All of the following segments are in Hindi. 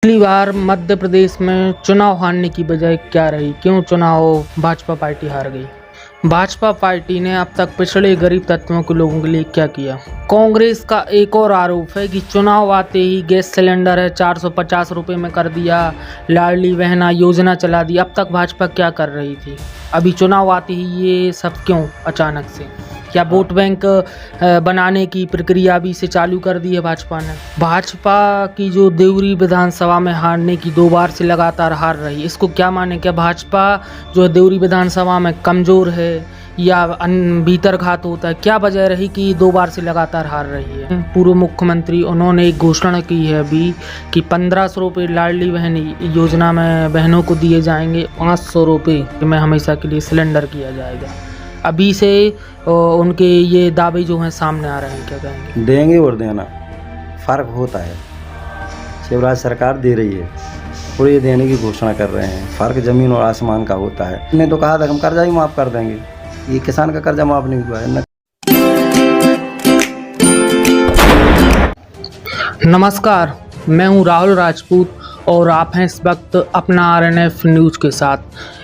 पिछली बार मध्य प्रदेश में चुनाव हारने की वजह क्या रही? क्यों चुनाव भाजपा पार्टी हार गई? भाजपा पार्टी ने अब तक पिछड़े गरीब तत्वों के लोगों के लिए क्या किया? कांग्रेस का एक और आरोप है कि चुनाव आते ही गैस सिलेंडर है 450 रुपये में कर दिया, लाडली बहना योजना चला दी। अब तक भाजपा क्या कर रही थी? अभी चुनाव आते ही ये सब क्यों अचानक से? क्या वोट बैंक बनाने की प्रक्रिया भी से चालू कर दी है भाजपा ने? भाजपा की जो देवरी विधानसभा में हारने की 2 बार से लगातार हार रही, इसको क्या माने? क्या भाजपा जो है देवरी विधानसभा में कमज़ोर है या भीतर घात होता है? क्या वजह रही कि 2 बार से लगातार हार रही है? पूर्व मुख्यमंत्री उन्होंने एक घोषणा की है अभी कि 1500 रुपये लाडली बहन योजना में बहनों को दिए जाएंगे, 500 रुपये में हमेशा के लिए सिलेंडर किया जाएगा। अभी से उनके ये दावे जो हैं सामने आ रहे हैं, क्या कहेंगे? देंगे और देना फ़र्क होता है। शिवराज सरकार दे रही है और ये देने की घोषणा कर रहे हैं, फ़र्क ज़मीन और आसमान का होता है। हमने तो कहा था हम कर्जा ही माफ़ कर देंगे, ये किसान का कर्जा माफ़ नहीं हुआ है। नमस्कार, मैं हूं राहुल राजपूत और आप हैं इस वक्त अपना RNF न्यूज़ के साथ।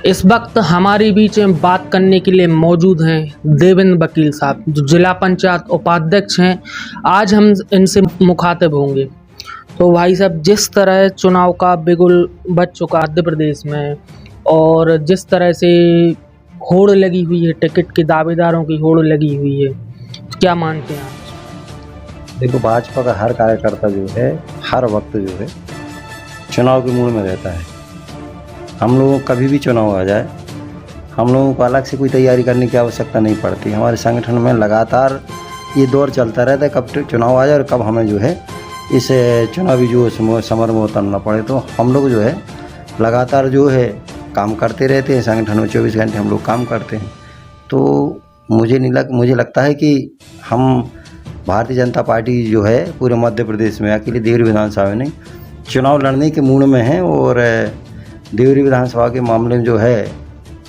इस वक्त हमारे बीच में बात करने के लिए मौजूद हैं देवेंद्र वकील साहब, जो जिला पंचायत उपाध्यक्ष हैं। आज हम इनसे मुखातिब होंगे। तो भाई साहब, जिस तरह चुनाव का बिगुल बज चुका मध्य प्रदेश में और जिस तरह से होड़ लगी हुई है, टिकट के दावेदारों की होड़ लगी हुई है, तो क्या मानते हैं आप? देखो, भाजपा का हर कार्यकर्ता जो है हर वक्त जो है चुनाव के मूड में रहता है। हम लोगों को कभी भी चुनाव आ जाए, हम लोगों को अलग से कोई तैयारी करने की आवश्यकता नहीं पड़ती। हमारे संगठन में लगातार ये दौर चलता रहता है, कब चुनाव आ जाए और कब हमें जो है इस चुनावी जो समर में उतरना पड़े। तो हम लोग जो है लगातार जो है काम करते रहते हैं। संगठन में 24 घंटे हम लोग काम करते हैं। तो मुझे लगता है कि हम भारतीय जनता पार्टी जो है पूरे मध्य प्रदेश में अकेले देवरी विधानसभा में नहीं, चुनाव लड़ने के मूड में हैं और देवरी विधानसभा के मामले में जो है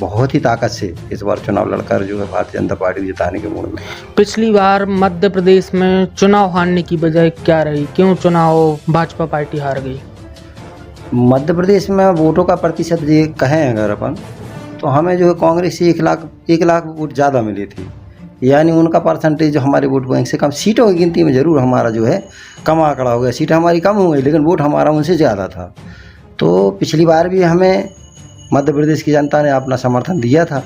बहुत ही ताकत से इस बार चुनाव लड़कर जो है भारतीय जनता पार्टी जिताने के मूड में। पिछली बार मध्य प्रदेश में चुनाव हारने की वजह क्या रही? क्यों चुनाव भाजपा पार्टी हार गई? मध्य प्रदेश में वोटों का प्रतिशत ये कहें अगर अपन, तो हमें जो है कांग्रेस से 1 लाख वोट ज़्यादा मिली थी। यानी उनका परसेंटेज जो हमारे वोट बैंक से कम, सीटों की गिनती में ज़रूर हमारा जो है कम आंकड़ा हो गया, सीटें हमारी कम हो गई, लेकिन वोट हमारा उनसे ज़्यादा था। तो पिछली बार भी हमें मध्य प्रदेश की जनता ने अपना समर्थन दिया था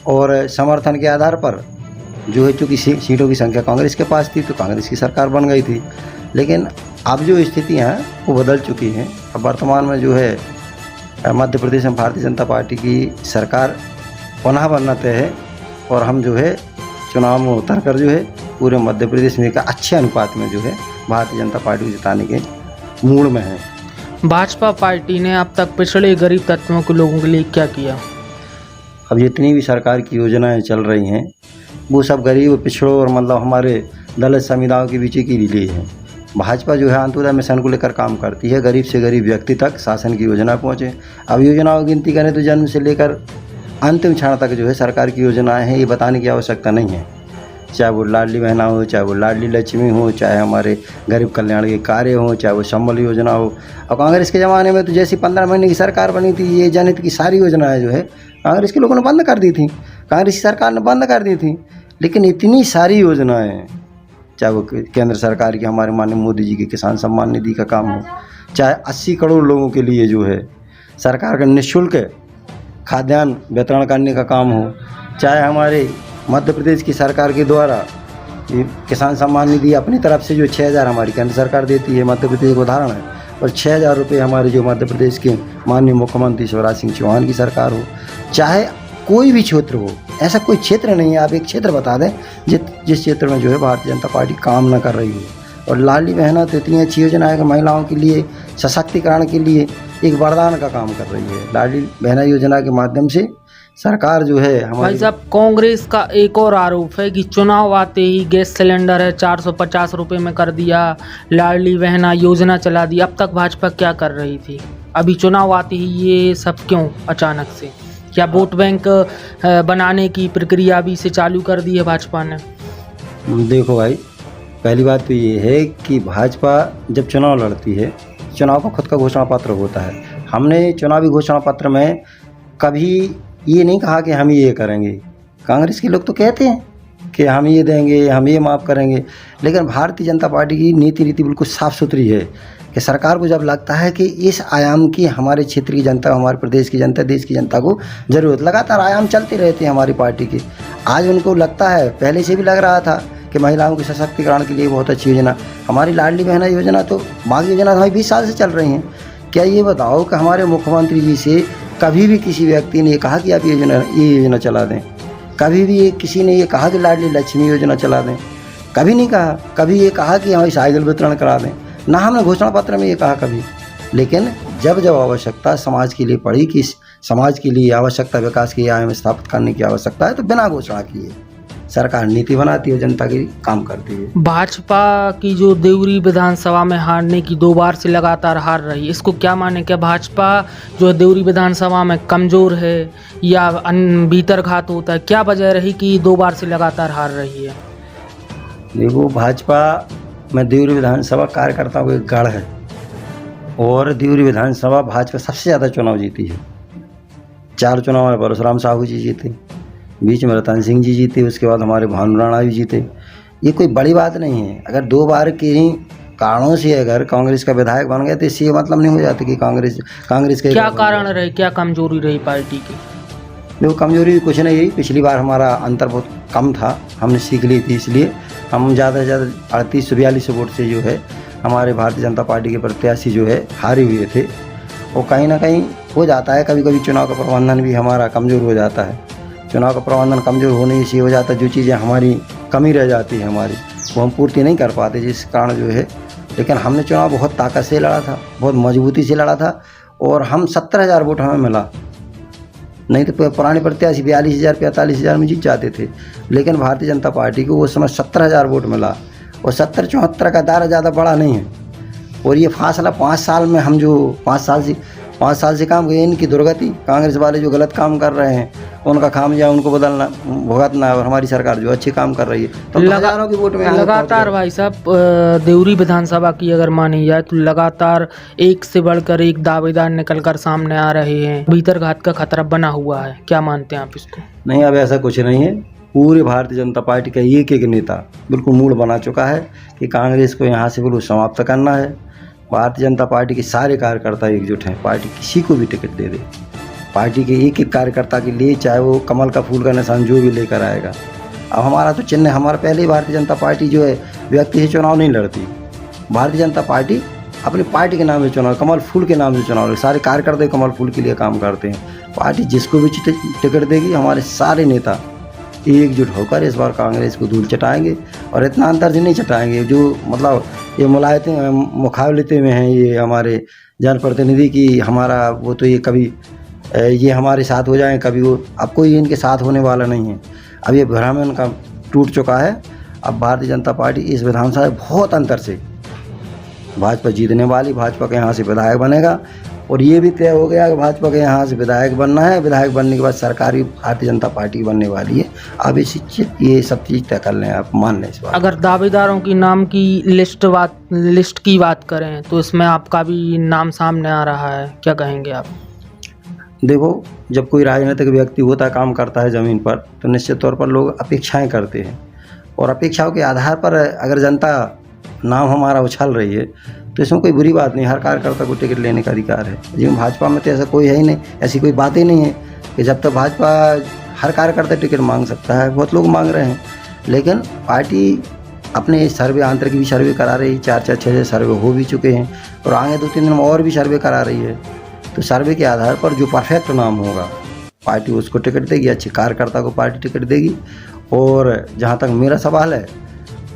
और समर्थन के आधार पर जो है चूँकि सीटों की संख्या कांग्रेस के पास थी तो कांग्रेस की सरकार बन गई थी। लेकिन अब जो स्थितियाँ हैं वो बदल चुकी हैं। अब वर्तमान में जो है मध्य प्रदेश में भारतीय जनता पार्टी की सरकार पुनः बनना तय है और हम जो है चुनाव में उतर कर जो है पूरे मध्य प्रदेश में एक अच्छे अनुपात में जो है भारतीय जनता पार्टी को जिताने के मूड में है। भाजपा पार्टी ने अब तक पिछड़े गरीब तत्वों के लोगों के लिए क्या किया? अब जितनी भी सरकार की योजनाएं चल रही हैं वो सब गरीब, पिछड़ों और मतलब हमारे दलित समुदायों के बीच के लिए है। भाजपा जो है अंत्योदय मिशन को लेकर काम करती है, गरीब से गरीब व्यक्ति तक शासन की योजना पहुँचे। अब योजनाओं की गिनती करें तो जन्म से लेकर अंतिम क्षण तक जो है सरकार की योजनाएं हैं, ये बताने की आवश्यकता नहीं है। चाहे वो लाडली बहना हो, चाहे वो लाडली लक्ष्मी हो, चाहे हमारे गरीब कल्याण के कार्य हो, चाहे वो संबल योजना हो। और कांग्रेस के ज़माने में तो जैसी 15 महीने की सरकार बनी थी, ये जनहित की सारी योजनाएं जो है कांग्रेस के लोगों ने बंद कर दी थी, कांग्रेस की सरकार ने बंद कर दी थी। लेकिन इतनी सारी योजनाएँ, चाहे वो केंद्र सरकार की हमारे माननीय मोदी जी के किसान सम्मान निधि का काम हो, चाहे 80 करोड़ लोगों के लिए जो है सरकार का निःशुल्क खाद्यान्न वितरण करने का काम हो, चाहे हमारे मध्य प्रदेश की सरकार के द्वारा किसान सम्मान निधि अपनी तरफ से जो 6000 हमारी केंद्र सरकार देती है, मध्य प्रदेश का उदाहरण है, और 6000 रुपये हमारे जो मध्य प्रदेश के माननीय मुख्यमंत्री शिवराज सिंह चौहान की सरकार हो, चाहे कोई भी क्षेत्र हो, ऐसा कोई क्षेत्र नहीं है। आप एक क्षेत्र बता दें जिस क्षेत्र में जो है भारतीय जनता पार्टी काम न कर रही हो। और लाडली बहना तो इतनी अच्छी योजना है कि महिलाओं के लिए सशक्तिकरण के लिए एक वरदान का काम कर रही है। लाडली बहना योजना के माध्यम से सरकार जो है हमारी। भाई साहब, कांग्रेस का एक और आरोप है कि चुनाव आते ही गैस सिलेंडर है 450 रुपये में कर दिया, लाडली बहना योजना चला दी। अब तक भाजपा क्या कर रही थी? अभी चुनाव आते ही ये सब क्यों अचानक से? क्या वोट बैंक बनाने की प्रक्रिया भी से चालू कर दी है भाजपा ने? देखो भाई, पहली बात तो ये है कि भाजपा जब चुनाव लड़ती है चुनाव का खुद का घोषणा पत्र होता है। हमने चुनावी घोषणा पत्र में कभी ये नहीं कहा कि हम ये करेंगे। कांग्रेस के लोग तो कहते हैं कि हम ये देंगे, हम ये माफ़ करेंगे, लेकिन भारतीय जनता पार्टी की नीति बिल्कुल साफ़ सुथरी है कि सरकार को जब लगता है कि इस आयाम की हमारे क्षेत्र की जनता, हमारे प्रदेश की जनता, देश की जनता को ज़रूरत, लगातार आयाम चलते रहते हैं हमारी पार्टी के। आज उनको लगता है, पहले से भी लग रहा था कि महिलाओं के सशक्तिकरण के लिए बहुत अच्छी योजना, हमारी लाडली बहना योजना, तो मांग योजना हमारी 20 साल से चल रही हैं। क्या ये बताओ कि हमारे मुख्यमंत्री जी से कभी भी किसी व्यक्ति ने ये कहा कि आप ये योजना चला दें? कभी भी किसी ने ये कहा कि लाडली लक्ष्मी योजना चला दें? कभी नहीं कहा। कभी ये कहा कि हमारी साइकिल वितरण करा दें? ना हमने घोषणा पत्र में ये कहा कभी। लेकिन जब आवश्यकता समाज के लिए पड़ी कि समाज के लिए आवश्यकता, विकास के आयाम स्थापित करने की आवश्यकता है, तो बिना घोषणा किए सरकार नीति बनाती है, जनता के लिए काम करती है। भाजपा की जो देवरी विधानसभा में हारने की 2 बार से लगातार हार रही है, इसको क्या माने? क्या भाजपा जो है देवरी विधानसभा में कमज़ोर है या भीतर घात होता है? क्या वजह रही कि 2 बार से लगातार हार रही है? देखो, भाजपा में देवरी विधानसभा कार्यकर्ताओं का एक गढ़ है और देवरी विधानसभा भाजपा सबसे ज़्यादा चुनाव जीती है। 4 चुनाव में परशुराम साहू जी जीते, बीच में रतन सिंह जी जीते, उसके बाद हमारे भानु राणा भी जीते। ये कोई बड़ी बात नहीं है। अगर 2 बार के ही कारणों से अगर कांग्रेस का विधायक बन गए तो इससे मतलब नहीं हो जाता कि कांग्रेस के क्या कारण रहे, क्या कमजोरी रही पार्टी की? देखो, कमजोरी कुछ नहीं रही। पिछली बार हमारा अंतर बहुत कम था, हमने सीख ली थी, इसलिए हम ज़्यादा से ज़्यादा 3842 वोट से जो है हमारे भारतीय जनता पार्टी के प्रत्याशी जो है हारे हुए थे। और कहीं ना कहीं हो जाता है, कभी कभी चुनाव का प्रबंधन भी हमारा कमज़ोर हो जाता है। चुनाव का प्रबंधन कमज़ोर होने से हो जाता है, जो चीज़ें हमारी कमी रह जाती है हमारी, वो हम पूर्ति नहीं कर पाते, जिस कारण जो है। लेकिन हमने चुनाव बहुत ताकत से लड़ा था, बहुत मजबूती से लड़ा था और हम 17,000 वोट हमें मिला। नहीं तो पुराने प्रत्याशी 42,000 45,000 में जीत जाते थे, लेकिन भारतीय जनता पार्टी को उस समय 17,000 वोट मिला और 70-74 का दायरा ज़्यादा बड़ा नहीं है। और ये फासला 5 साल में, हम जो 5 साल से काम किए, इनकी दुर्गति, कांग्रेस वाले जो गलत काम कर रहे हैं उनका खामियाजा उनको बदलना, भुगतना, और हमारी सरकार जो अच्छे काम कर रही है तो हजारों की वोट में लगातार। भाई साहब, देवरी विधानसभा की अगर मानी जाए तो लगातार एक से बढ़कर एक दावेदार निकलकर सामने आ रहे हैं, भीतर घात का खतरा बना हुआ है, क्या मानते हैं आप इसको? नहीं, अब ऐसा कुछ नहीं है। पूरे भारतीय जनता पार्टी का एक एक नेता बिल्कुल मूड बना चुका है कि कांग्रेस को यहाँ से बिल्कुल समाप्त करना है। भारतीय जनता पार्टी के सारे कार्यकर्ता एकजुट हैं, पार्टी किसी को भी टिकट दे दे, पार्टी के एक एक कार्यकर्ता के लिए, चाहे वो कमल का फूल का निशान जो भी लेकर आएगा। अब हमारा तो चिन्ह, हमारा पहले ही भारतीय जनता पार्टी जो है व्यक्ति से चुनाव नहीं लड़ती। भारतीय जनता पार्टी अपनी पार्टी के नाम से चुनाव, कमल फूल के नाम से चुनाव, सारे कार्यकर्ता कमल फूल के लिए काम करते हैं। पार्टी जिसको भी टिकट देगी, हमारे सारे नेता एकजुट होकर इस बार कांग्रेस को धूल चटाएंगे और इतना अंतर से नहीं चटाएंगे जो मतलब ये मुकाबलते में हैं ये हमारे जनप्रतिनिधि की, हमारा वो तो ये कभी ये हमारे साथ हो जाएं, कभी वो, अब कोई इनके साथ होने वाला नहीं है। अब ये भ्रम इनका टूट चुका है। अब भारतीय जनता पार्टी इस विधानसभा बहुत अंतर से भाजपा जीतने वाली, भाजपा के यहाँ से विधायक बनेगा और ये भी तय हो गया कि भाजपा के यहाँ से विधायक बनना है। विधायक बनने के बाद सरकार भी भारतीय जनता पार्टी बनने वाली है। अब ये सब चीज़ तय कर लें, आप मान लें इस बात। अगर दावेदारों की नाम की लिस्ट की बात करें तो इसमें आपका भी नाम सामने आ रहा है, क्या कहेंगे आप? देखो, जब कोई राजनीतिक व्यक्ति होता है, काम करता है ज़मीन पर, तो निश्चित तौर पर लोग अपेक्षाएं करते हैं और अपेक्षाओं के आधार पर अगर जनता नाम हमारा उछाल रही है तो इसमें कोई बुरी बात नहीं। हर कार्यकर्ता को टिकट लेने का अधिकार है। जिसमें भाजपा में तो ऐसा कोई है ही नहीं, ऐसी कोई बात ही नहीं है कि जब तक भाजपा, हर कार्यकर्ता टिकट मांग सकता है, बहुत लोग मांग रहे हैं। लेकिन पार्टी अपने सर्वे, आंतरिक भी सर्वे करा रही है, 4-6 सर्वे हो भी चुके हैं और आगे 2-3 दिन में और भी सर्वे करा रही है। तो सर्वे के आधार पर जो परफेक्ट नाम होगा पार्टी उसको टिकट देगी, अच्छे कार्यकर्ता को पार्टी टिकट देगी। और जहाँ तक मेरा सवाल है,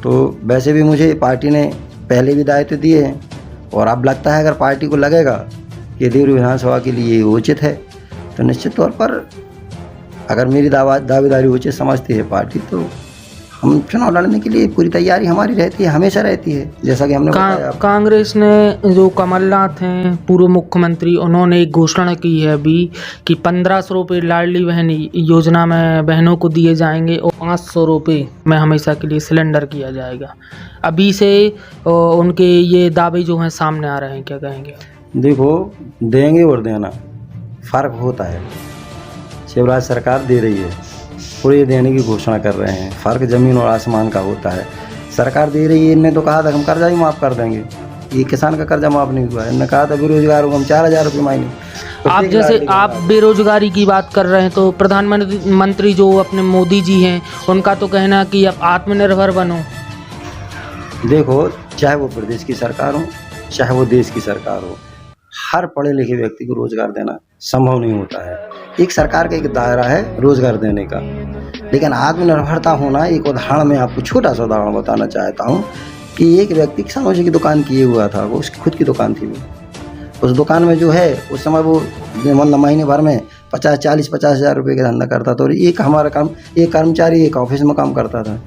तो वैसे भी मुझे पार्टी ने पहले भी दायित्व दिए हैं और अब लगता है अगर पार्टी को लगेगा कि देवरी विधानसभा के लिए उचित है तो निश्चित तौर पर अगर मेरी दावेदारी उचित समझती है पार्टी, तो हम चुनाव लड़ने के लिए पूरी तैयारी हमारी रहती है, हमेशा रहती है, जैसा कि हमने बताया आपको। कांग्रेस ने जो कमलनाथ हैं पूर्व मुख्यमंत्री, उन्होंने एक घोषणा की है अभी कि 1500 रुपये लाडली बहन योजना में बहनों को दिए जाएंगे और 500 रुपये में हमेशा के लिए सिलेंडर किया जाएगा। अभी से उनके ये दावे जो हैं सामने आ रहे हैं, क्या कहेंगे? देखो, देंगे और देना फ़र्क होता है। शिवराज सरकार दे रही है और ये देने की घोषणा कर रहे हैं, फ़र्क ज़मीन और आसमान का होता है। सरकार दे रही है, इनने तो कहा था हम कर्जा ही माफ़ कर देंगे, ये किसान का कर्जा माफ़ नहीं हुआ है। इनने कहा था बेरोजगार को हम 4000 रुपये महीने। आप जैसे आप बेरोजगारी की बात कर रहे हैं, तो प्रधानमंत्री जो अपने मोदी जी हैं, उनका तो कहना कि अब आत्मनिर्भर बनो। देखो, चाहे वो प्रदेश की सरकार हो, चाहे वो देश की सरकार हो, हर पढ़े लिखे व्यक्ति को रोज़गार देना संभव नहीं होता है। एक सरकार का एक दायरा है रोज़गार देने का, लेकिन आत्मनिर्भरता होना, एक उदाहरण मैं आपको छोटा सा उदाहरण बताना चाहता हूँ कि एक व्यक्ति समोसे की दुकान किए हुआ था, वो उसकी खुद की दुकान थी। उस दुकान में जो है उस समय वो मतलब महीने भर में 50 हज़ार रुपये का धंधा करता था, और एक कर्मचारी एक ऑफिस में काम करता था,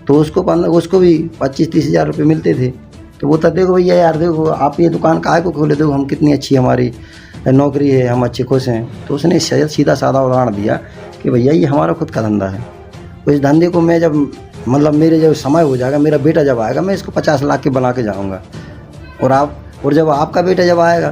तो उसको भी 25-30 हज़ार रुपये मिलते थे। तो वो तो देखो भैया यार, देखो आप ये दुकान काहे को खोले, देखो हम कितनी अच्छी हमारी नौकरी है, हम अच्छे खुश हैं। तो उसने सीधा साधा उदाहरण दिया कि भैया ये हमारा खुद का धंधा है, इस धंधे को मैं जब मतलब मेरे जब समय हो जाएगा, मेरा बेटा जब आएगा, मैं इसको 50 लाख के बना के जाऊँगा, और जब आपका बेटा जब आएगा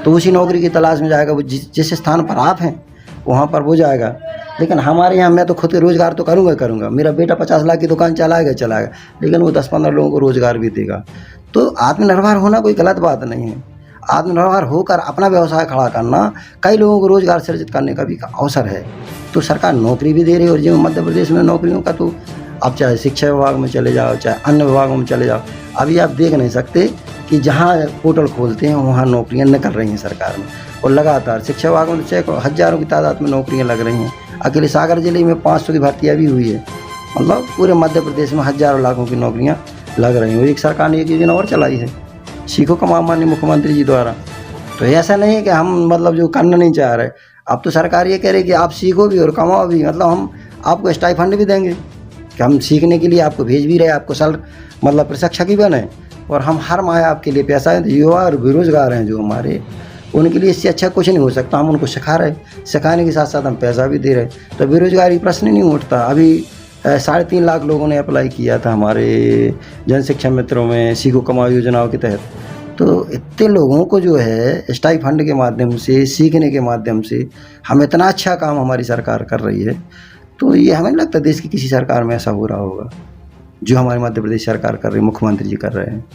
तो उसी नौकरी की तलाश में जाएगा, वो जिस स्थान पर आप हैं वहाँ पर वो जाएगा। लेकिन हमारे यहाँ मैं तो खुद के रोज़गार तो करूँगा, मेरा बेटा 50 लाख की दुकान चलाएगा, लेकिन वो 10-15 लोगों को रोज़गार भी देगा। तो आत्मनिर्भर होना कोई गलत बात नहीं है। आत्मनिर्भर होकर अपना व्यवसाय खड़ा करना कई लोगों को रोज़गार सृजित करने का भी अवसर है। तो सरकार नौकरी भी दे रही है, और जो मध्य प्रदेश में नौकरियों का, तो आप चाहे शिक्षा विभाग में चले जाओ, चाहे अन्य विभागों में चले जाओ, अभी आप देख नहीं सकते कि जहाँ पोर्टल खोलते हैं वहाँ नौकरियाँ निकल रही हैं सरकार में, और लगातार शिक्षा विभाग में तो हज़ारों की तादाद में नौकरियाँ लग रही हैं। अकेले सागर जिले में 500 की भर्तियाँ भी हुई है, मतलब पूरे मध्य प्रदेश में हज़ारों लाखों की नौकरियाँ लग रही हैं। और एक सरकार ने एक योजना और चलाई है, सीखो कमाओ, माननीय मुख्यमंत्री जी द्वारा। तो ऐसा नहीं है कि हम मतलब जो करना नहीं चाह रहे, अब तो सरकार ये कह रही है कि आप सीखो भी और कमाओ भी, मतलब हम आपको स्टाइफंड भी देंगे कि हम सीखने के लिए आपको भेज भी रहे, आपको मतलब प्रशिक्षक ही बने, और हम हर माह आपके लिए पैसा है। युवा और बेरोजगार हैं जो हमारे, उनके लिए इससे अच्छा कुछ नहीं हो सकता। हम उनको सिखा रहे, सिखाने के साथ साथ हम पैसा भी दे रहे, तो बेरोजगारी प्रश्न नहीं उठता। अभी 3.5 लाख लोगों ने अप्लाई किया था हमारे जन शिक्षा मित्रों में सीखो कमाओ योजनाओं के तहत। तो इतने लोगों को जो है स्टाइफंड के माध्यम से, सीखने के माध्यम से हम इतना अच्छा काम हमारी सरकार कर रही है। तो ये हमें लगता है देश की किसी सरकार में ऐसा हो रहा होगा जो हमारे मध्य प्रदेश सरकार कर रही है, मुख्यमंत्री जी कर रहे हैं।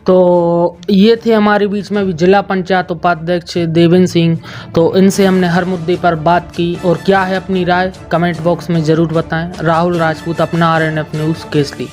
तो ये थे हमारे बीच में जिला पंचायत उपाध्यक्ष देवेंद्र सिंह। तो इनसे हमने हर मुद्दे पर बात की, और क्या है अपनी राय कमेंट बॉक्स में ज़रूर बताएं। राहुल राजपूत, अपना RNF न्यूज़, केसली।